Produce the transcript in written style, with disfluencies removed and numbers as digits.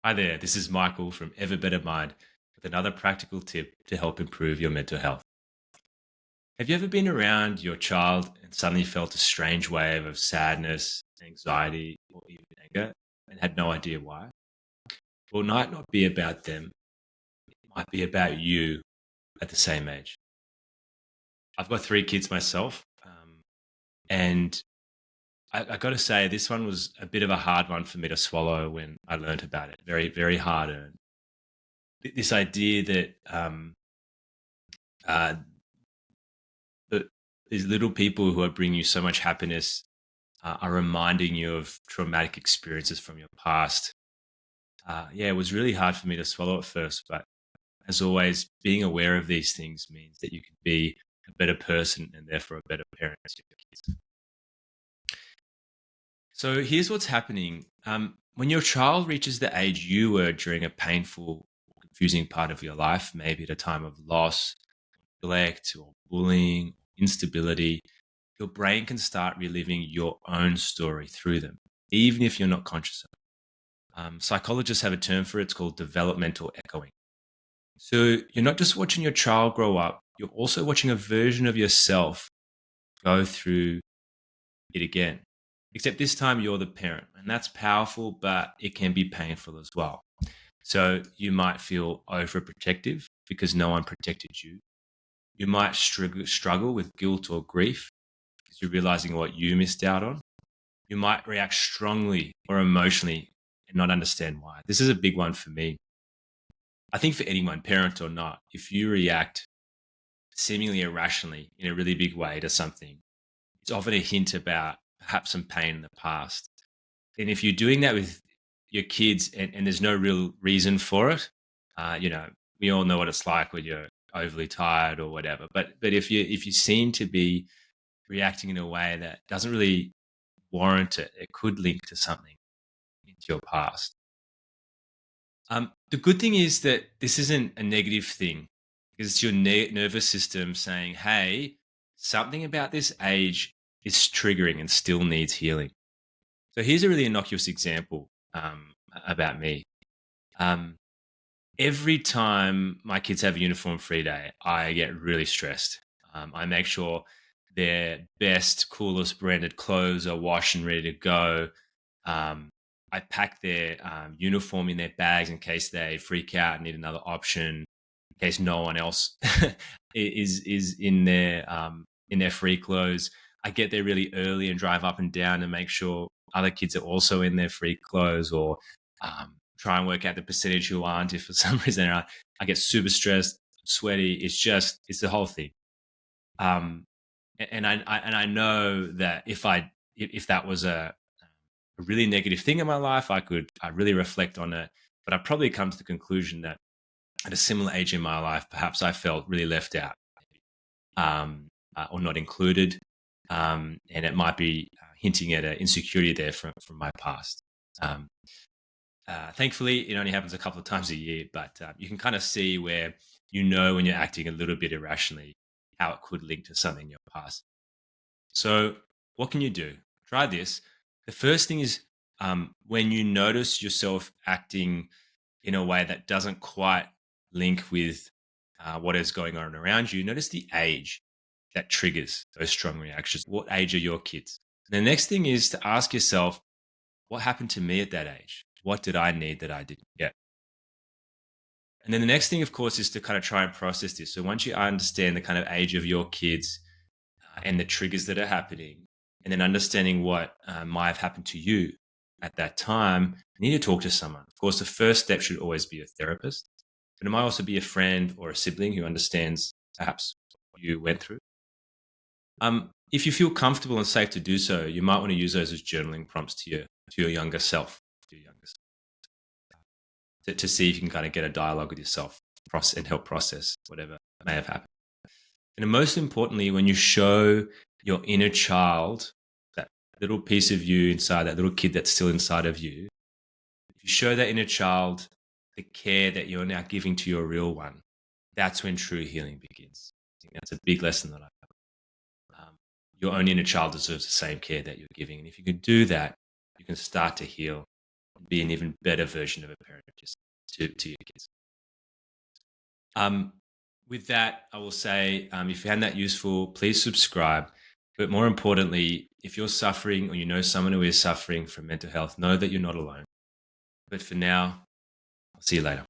Hi there, this is Michael from Ever Better Mind with another practical tip to help improve your mental health. Have you ever been around your child and suddenly felt a strange wave of sadness, anxiety, or even anger and had no idea why? Well, it might not be about them, it might be about you at the same age. I've got three kids myself, and I got to say, this one was a bit of a hard one for me to swallow when I learned about it. Very, very hard earned. This idea that uh, that these little people who are bringing you so much happiness are reminding you of traumatic experiences from your past. Yeah, it was really hard for me to swallow at first, but as always, being aware of these things means that you can be a better person and therefore a better parent to your kids. So here's what's happening. When your child reaches the age you were during a painful, confusing part of your life, maybe at a time of loss, neglect, or bullying, instability, your brain can start reliving your own story through them, even if you're not conscious of it. Psychologists have a term for it. It's called developmental echoing. So you're not just watching your child grow up, you're also watching a version of yourself go through it again. Except this time you're the parent, and that's powerful, but it can be painful as well. So you might feel overprotective because no one protected you. You might struggle with guilt or grief because you're realizing what you missed out on. You might react strongly or emotionally and not understand why. This is a big one for me. I think for anyone, parent or not, if you react seemingly irrationally in a really big way to something, it's often a hint about perhaps some pain in the past. And if you're doing that with your kids and there's no real reason for it, you know, we all know what it's like when you're overly tired or whatever. But if you seem to be reacting in a way that doesn't really warrant it, it could link to something into your past. The good thing is that this isn't a negative thing because it's your nervous system saying, hey, something about this age is triggering and still needs healing. So here's a really innocuous example about me. Um, every time my kids have a uniform free day, I get really stressed. I make sure their best, coolest branded clothes are washed and ready to go. Um, I pack their uniform in their bags in case they freak out and need another option, in case no one else is in their free clothes. I get there really early and drive up and down and make sure other kids are also in their free clothes, or try and work out the percentage who aren't. If for some reason I get super stressed, sweaty, it's the whole thing. Um, and I know that if that was a really negative thing in my life, I really reflect on it. But I probably come to the conclusion that at a similar age in my life, perhaps I felt really left out, or not included, and it might be hinting at an insecurity there from my past. Um, Thankfully, it only happens a couple of times a year, but you can kind of see where you know when you're acting a little bit irrationally how it could link to something in your past. So, what can you do? Try this. The first thing is when you notice yourself acting in a way that doesn't quite link with what is going on around you, notice the age that triggers those strong reactions. What age are your kids? And the next thing is to ask yourself, what happened to me at that age? What did I need that I didn't get? And then the next thing, of course, is to kind of try and process this. So once you understand the kind of age of your kids, and the triggers that are happening, and then understanding what might have happened to you at that time, you need to talk to someone. Of course, the first step should always be a therapist, but it might also be a friend or a sibling who understands perhaps what you went through. If you feel comfortable and safe to do so, you might want to use those as journaling prompts to your younger self, to your younger self, to see if you can kind of get a dialogue with yourself and help process whatever may have happened. And most importantly, when you show your inner child, that little piece of you inside, that little kid that's still inside of you, if you show that inner child the care that you're now giving to your real one, that's when true healing begins. I think that's a big lesson that I've learned. Your own inner child deserves the same care that you're giving. And if you can do that, you can start to heal be an even better version of a parent just to your kids. Um, with that, I will say, if you found that useful, please subscribe. But more importantly, if you're suffering or you know someone who is suffering from mental health, know that you're not alone. But for now, I'll see you later.